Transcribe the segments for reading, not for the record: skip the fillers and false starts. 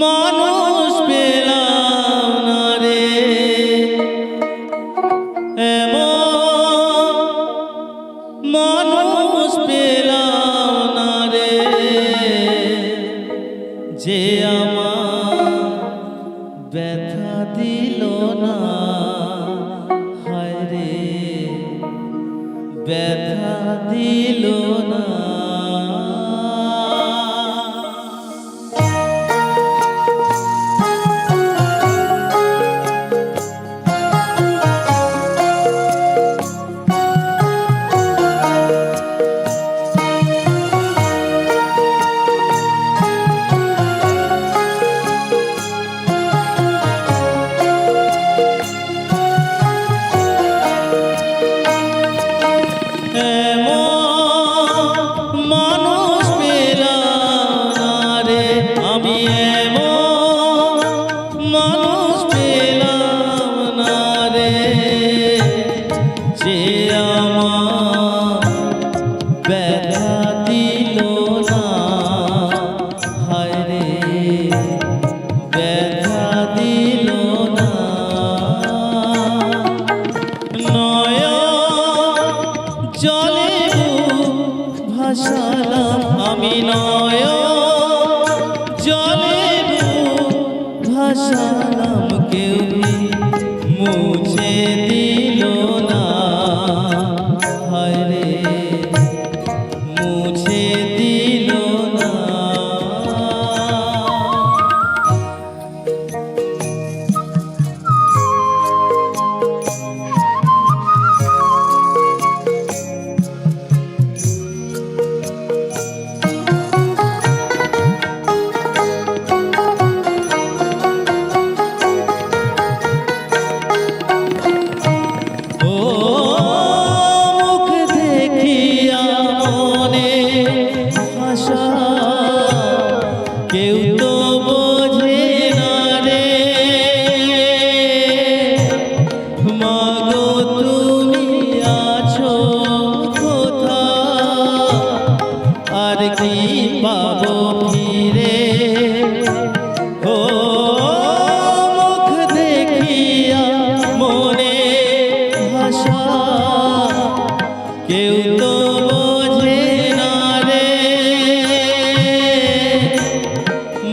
মানুষ পেলাম না রে, মানুষ পেলাম না রে, যে আমার ব্যথা দিল না, হায় রে ব্যথা দিল না। মানুষ পেলাম না রে, আমি মানুষ পেলাম না রে, যে আমার ব্যথা দিল না, হায় রে ব্যথা দিল না। জলে ভাসালাম আমি, জলে ভাসালাম, কেউ মুছে দিল না, হায় রে মুছে দিল না। কেউ তো বোঝে না রে, মাগো তুমি আছো কোথায়, আর কি পাবো ফিরে, ও মুখ দেখিয়া মনে ভাষা, কেউ তো বোঝে না রে,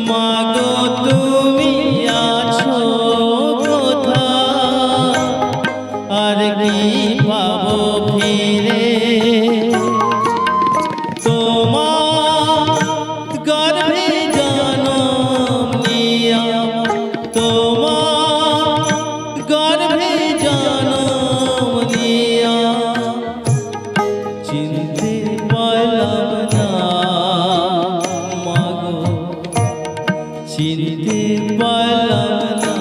মাগো তুমি আছো কোথায়, আর কি পাবো ফিরে, তোমার গর্ভে জনম নিয়া, তোমার গর্ভে জনম নিয়া, চিনতে পারলাম না মাগো, চিনতে পারলাম না।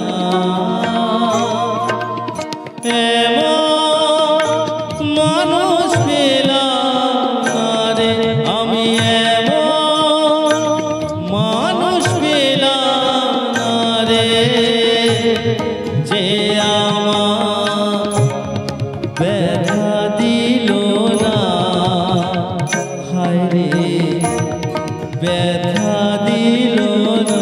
মানুষ পেলাম না রে, আমি মানুষ পেলাম না রে, যে আমার ব্যথা দিল না, হায় রে ব্যথা দিল না।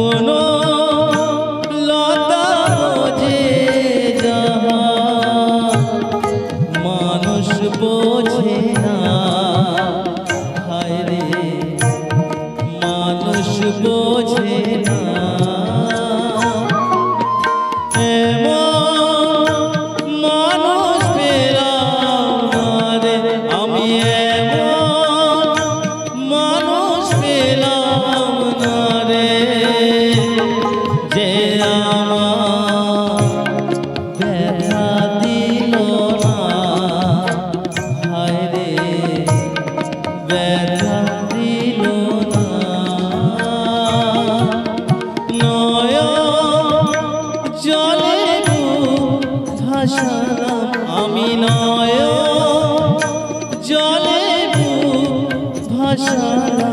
কোনো লতা বোঝে যাহা মানুষ বোঝে না, হায় রে মানুষ বোঝে না। এমন মানুষ পেলাম না রে, আমি এমন মানুষ পেলাম না রে, যে আমার ব্যথা দিল না, হায় রে ব্যথা দিল না। জলে ভাসালাম আমি, নয় জলে ভাসালাম